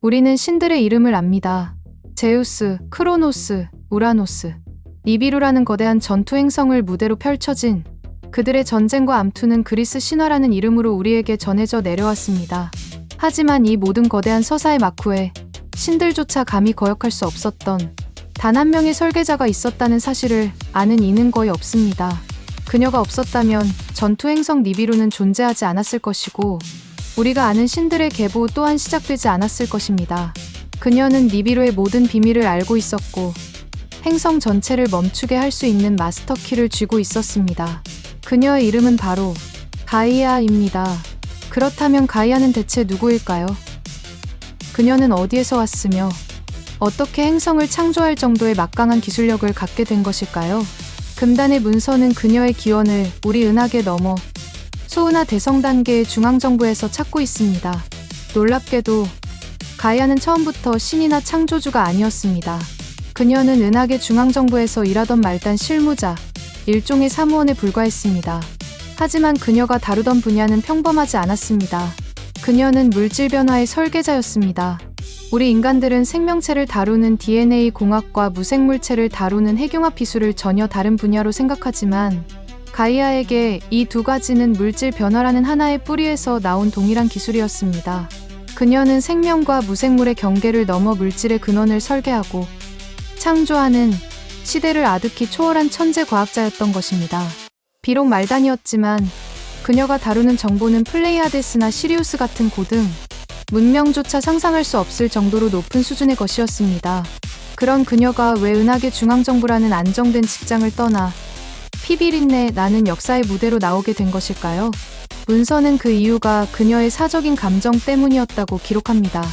우리는 신들의 이름을 압니다. 제우스, 크로노스, 우라노스, 니비루라는 거대한 전투 행성을 무대로 펼쳐진 그들의 전쟁과 암투는 그리스 신화라는 이름으로 우리에게 전해져 내려왔습니다. 하지만 이 모든 거대한 서사의 막후에 신들조차 감히 거역할 수 없었던 단 한 명의 설계자가 있었다는 사실을 아는 이는 거의 없습니다. 그녀가 없었다면 전투 행성 니비루는 존재하지 않았을 것이고 우리가 아는 신들의 계보 또한 시작되지 않았을 것입니다. 그녀는 니비루의 모든 비밀을 알고 있었고 행성 전체를 멈추게 할 수 있는 마스터 키를 쥐고 있었습니다. 그녀의 이름은 바로 가이아입니다. 그렇다면 가이아는 대체 누구일까요? 그녀는 어디에서 왔으며 어떻게 행성을 창조할 정도의 막강한 기술력을 갖게 된 것일까요? 금단의 문서는 그녀의 기원을 우리 은하계 넘어 소은하 대성 단계의 중앙정부에서 찾고 있습니다. 놀랍게도 가이아는 처음부터 신이나 창조주가 아니었습니다. 그녀는 은하계 중앙정부에서 일하던 말단 실무자, 일종의 사무원에 불과했습니다. 하지만 그녀가 다루던 분야는 평범하지 않았습니다. 그녀는 물질 변화의 설계자였습니다. 우리 인간들은 생명체를 다루는 DNA 공학과 무생물체를 다루는 핵융합 기술을 전혀 다른 분야로 생각하지만 가이아에게 이 두 가지는 물질 변화라는 하나의 뿌리에서 나온 동일한 기술이었습니다. 그녀는 생명과 무생물의 경계를 넘어 물질의 근원을 설계하고 창조하는 시대를 아득히 초월한 천재 과학자였던 것입니다. 비록 말단이었지만 그녀가 다루는 정보는 플레이아데스나 시리우스 같은 고등 문명조차 상상할 수 없을 정도로 높은 수준의 것이었습니다. 그런 그녀가 왜 은하계 중앙정부라는 안정된 직장을 떠나 피비린내 나는 역사의 무대로 나오게 된 것일까요? 문서는 그 이유가 그녀의 사적인 감정 때문이었다고 기록합니다.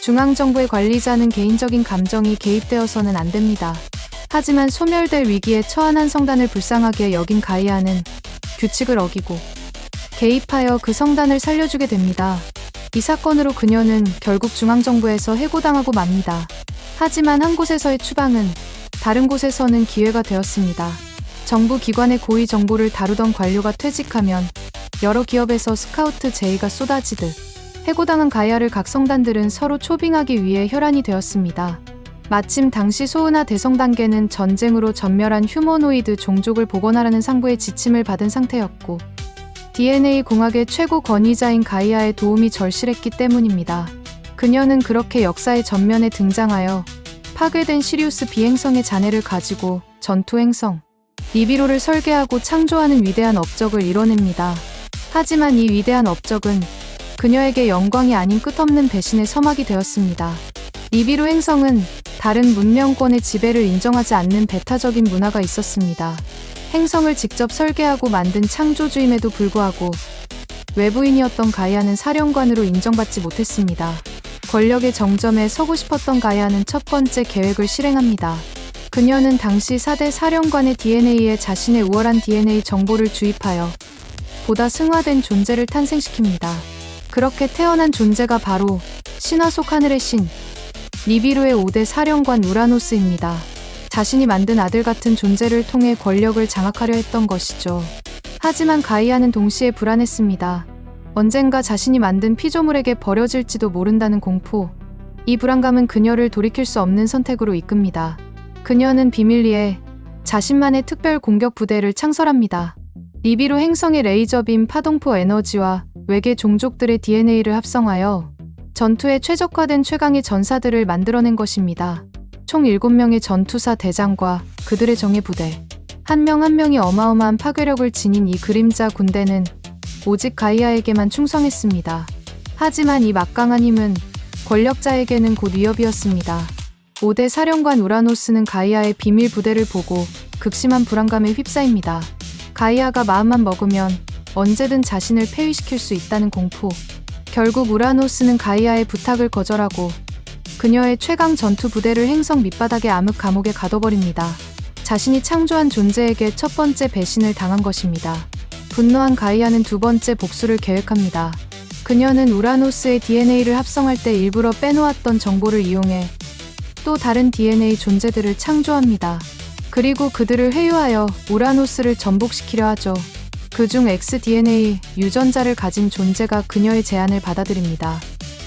중앙정부의 관리자는 개인적인 감정이 개입되어서는 안 됩니다. 하지만 소멸될 위기에 처한 한 성단을 불쌍하게 여긴 가이아는 규칙을 어기고 개입하여 그 성단을 살려주게 됩니다. 이 사건으로 그녀는 결국 중앙정부에서 해고당하고 맙니다. 하지만 한 곳에서의 추방은 다른 곳에서는 기회가 되었습니다. 정부 기관의 고위 정보를 다루던 관료가 퇴직하면 여러 기업에서 스카우트 제의가 쏟아지듯 해고당한 가이아를 각 성단들은 서로 초빙하기 위해 혈안이 되었습니다. 마침 당시 소은하 대성 단계는 전쟁으로 전멸한 휴머노이드 종족을 복원하라는 상부의 지침을 받은 상태였고 DNA 공학의 최고 권위자인 가이아의 도움이 절실했기 때문입니다. 그녀는 그렇게 역사의 전면에 등장하여 파괴된 시리우스 비행성의 잔해를 가지고 전투 행성 니비루를 설계하고 창조하는 위대한 업적을 이뤄냅니다. 하지만 이 위대한 업적은 그녀에게 영광이 아닌 끝없는 배신의 서막이 되었습니다. 니비루 행성은 다른 문명권의 지배를 인정하지 않는 배타적인 문화가 있었습니다. 행성을 직접 설계하고 만든 창조주임에도 불구하고 외부인이었던 가이아는 사령관으로 인정받지 못했습니다. 권력의 정점에 서고 싶었던 가이아는 첫 번째 계획을 실행합니다. 그녀는 당시 4대 사령관의 DNA에 자신의 우월한 DNA 정보를 주입하여 보다 승화된 존재를 탄생시킵니다. 그렇게 태어난 존재가 바로 신화 속 하늘의 신, 니비루의 5대 사령관 우라노스입니다. 자신이 만든 아들 같은 존재를 통해 권력을 장악하려 했던 것이죠. 하지만 가이아는 동시에 불안했습니다. 언젠가 자신이 만든 피조물에게 버려질지도 모른다는 공포. 이 불안감은 그녀를 돌이킬 수 없는 선택으로 이끕니다. 그녀는 비밀리에 자신만의 특별 공격 부대를 창설합니다. 니비루 행성의 레이저빔 파동포 에너지와 외계 종족들의 DNA를 합성하여 전투에 최적화된 최강의 전사들을 만들어낸 것입니다. 총 7명의 전투사 대장과 그들의 정예 부대. 한 명 한 명이 어마어마한 파괴력을 지닌 이 그림자 군대는 오직 가이아에게만 충성했습니다. 하지만 이 막강한 힘은 권력자에게는 곧 위협이었습니다. 5대 사령관 우라노스는 가이아의 비밀 부대를 보고 극심한 불안감에 휩싸입니다. 가이아가 마음만 먹으면 언제든 자신을 폐위시킬 수 있다는 공포. 결국 우라노스는 가이아의 부탁을 거절하고 그녀의 최강 전투 부대를 행성 밑바닥의 암흑 감옥에 가둬버립니다. 자신이 창조한 존재에게 첫 번째 배신을 당한 것입니다. 분노한 가이아는 두 번째 복수를 계획합니다. 그녀는 우라노스의 DNA를 합성할 때 일부러 빼놓았던 정보를 이용해 또 다른 DNA 존재들을 창조합니다. 그리고 그들을 회유하여 우라노스를 전복시키려 하죠. 그중 X-DNA 유전자를 가진 존재가 그녀의 제안을 받아들입니다.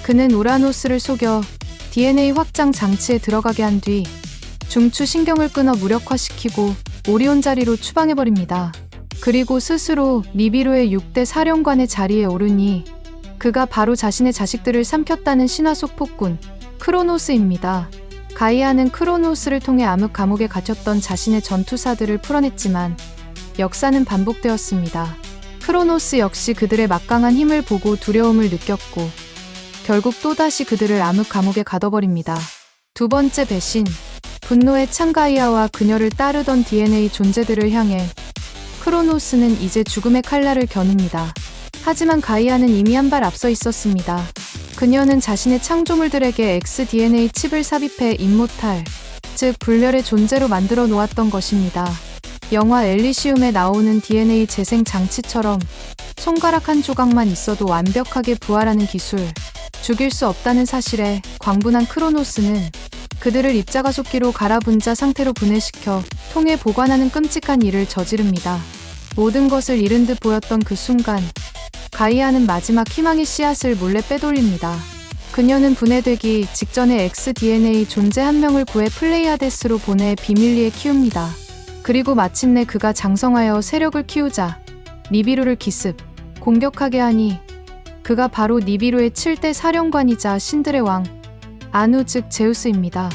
그는 우라노스를 속여 DNA 확장 장치에 들어가게 한 뒤 중추 신경을 끊어 무력화시키고 오리온 자리로 추방해버립니다. 그리고 스스로 니비루의 6대 사령관의 자리에 오르니 그가 바로 자신의 자식들을 삼켰다는 신화 속 폭군 크로노스입니다. 가이아는 크로노스를 통해 암흑 감옥에 갇혔던 자신의 전투사들을 풀어냈지만 역사는 반복되었습니다. 크로노스 역시 그들의 막강한 힘을 보고 두려움을 느꼈고 결국 또다시 그들을 암흑 감옥에 가둬버립니다. 두 번째 배신, 분노의 찬 가이아와 그녀를 따르던 DNA 존재들을 향해 크로노스는 이제 죽음의 칼날을 겨눕니다. 하지만 가이아는 이미 한 발 앞서 있었습니다. 그녀는 자신의 창조물들에게 X-DNA 칩을 삽입해 임모탈, 즉 불멸의 존재로 만들어 놓았던 것입니다. 영화 엘리시움에 나오는 DNA 재생 장치처럼 손가락 한 조각만 있어도 완벽하게 부활하는 기술, 죽일 수 없다는 사실에 광분한 크로노스는 그들을 입자가속기로 갈아분자 상태로 분해시켜 통에 보관하는 끔찍한 일을 저지릅니다. 모든 것을 잃은 듯 보였던 그 순간, 가이아는 마지막 희망의 씨앗을 몰래 빼돌립니다. 그녀는 분해되기 직전에 X-DNA 존재 한 명을 구해 플레이아데스로 보내 비밀리에 키웁니다. 그리고 마침내 그가 장성하여 세력을 키우자 니비루를 기습, 공격하게 하니 그가 바로 니비루의 7대 사령관이자 신들의 왕, 아누 즉 제우스입니다.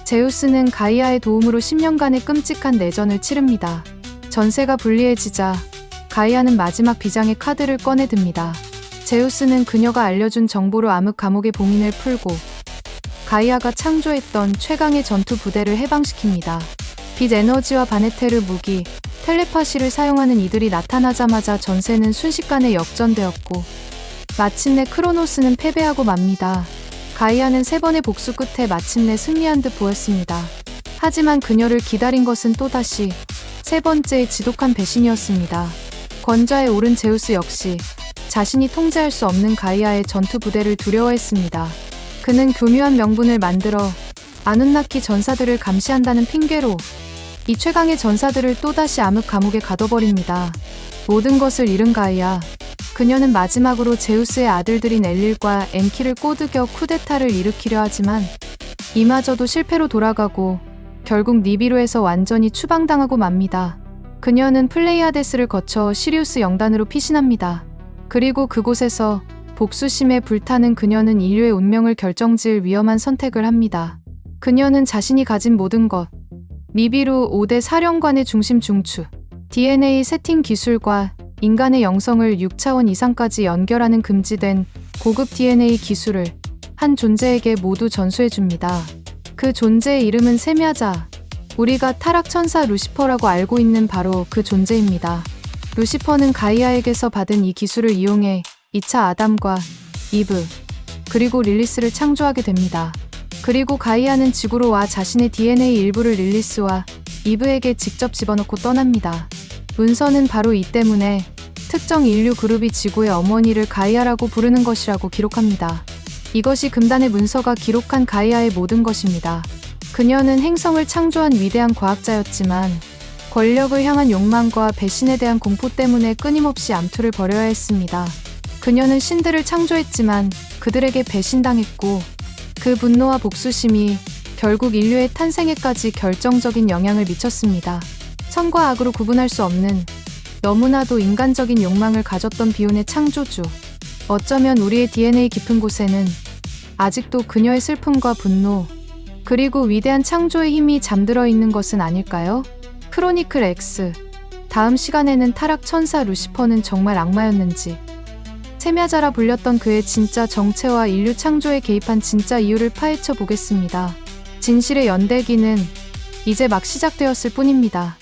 제우스는 가이아의 도움으로 10년간의 끔찍한 내전을 치릅니다. 전세가 불리해지자 가이아는 마지막 비장의 카드를 꺼내듭니다. 제우스는 그녀가 알려준 정보로 암흑 감옥의 봉인을 풀고 가이아가 창조했던 최강의 전투 부대를 해방시킵니다. 빛 에너지와 바네테르 무기, 텔레파시를 사용하는 이들이 나타나자마자 전세는 순식간에 역전되었고 마침내 크로노스는 패배하고 맙니다. 가이아는 3번의 복수 끝에 마침내 승리한 듯 보였습니다. 하지만 그녀를 기다린 것은 또다시 3번째의 지독한 배신이었습니다. 권좌에 오른 제우스 역시 자신이 통제할 수 없는 가이아의 전투 부대를 두려워했습니다. 그는 교묘한 명분을 만들어 아눈나키 전사들을 감시한다는 핑계로 이 최강의 전사들을 또다시 암흑 감옥에 가둬버립니다. 모든 것을 잃은 가이아, 그녀는 마지막으로 제우스의 아들들인 엘릴과 엔키를 꼬드겨 쿠데타를 일으키려 하지만 이마저도 실패로 돌아가고 결국 니비루에서 완전히 추방당하고 맙니다. 그녀는 플레이아데스를 거쳐 시리우스 영단으로 피신합니다. 그리고 그곳에서 복수심에 불타는 그녀는 인류의 운명을 결정지을 위험한 선택을 합니다. 그녀는 자신이 가진 모든 것, 니비루 5대 사령관의 중심 중추, DNA 세팅 기술과 인간의 영성을 6차원 이상까지 연결하는 금지된 고급 DNA 기술을 한 존재에게 모두 전수해줍니다. 그 존재의 이름은 세미아자, 우리가 타락천사 루시퍼라고 알고 있는 바로 그 존재입니다. 루시퍼는 가이아에게서 받은 이 기술을 이용해 2차 아담과 이브, 그리고 릴리스를 창조하게 됩니다. 그리고 가이아는 지구로 와 자신의 DNA 일부를 릴리스와 이브에게 직접 집어넣고 떠납니다. 문서는 바로 이 때문에 특정 인류 그룹이 지구의 어머니를 가이아라고 부르는 것이라고 기록합니다. 이것이 금단의 문서가 기록한 가이아의 모든 것입니다. 그녀는 행성을 창조한 위대한 과학자였지만 권력을 향한 욕망과 배신에 대한 공포 때문에 끊임없이 암투를 벌여야 했습니다. 그녀는 신들을 창조했지만 그들에게 배신당했고 그 분노와 복수심이 결국 인류의 탄생에까지 결정적인 영향을 미쳤습니다. 선과 악으로 구분할 수 없는 너무나도 인간적인 욕망을 가졌던 비운의 창조주. 어쩌면 우리의 DNA 깊은 곳에는 아직도 그녀의 슬픔과 분노, 그리고 위대한 창조의 힘이 잠들어 있는 것은 아닐까요? 크로니클 X. 다음 시간에는 타락 천사 루시퍼는 정말 악마였는지, 세미아자라 불렸던 그의 진짜 정체와 인류 창조에 개입한 진짜 이유를 파헤쳐 보겠습니다. 진실의 연대기는 이제 막 시작되었을 뿐입니다.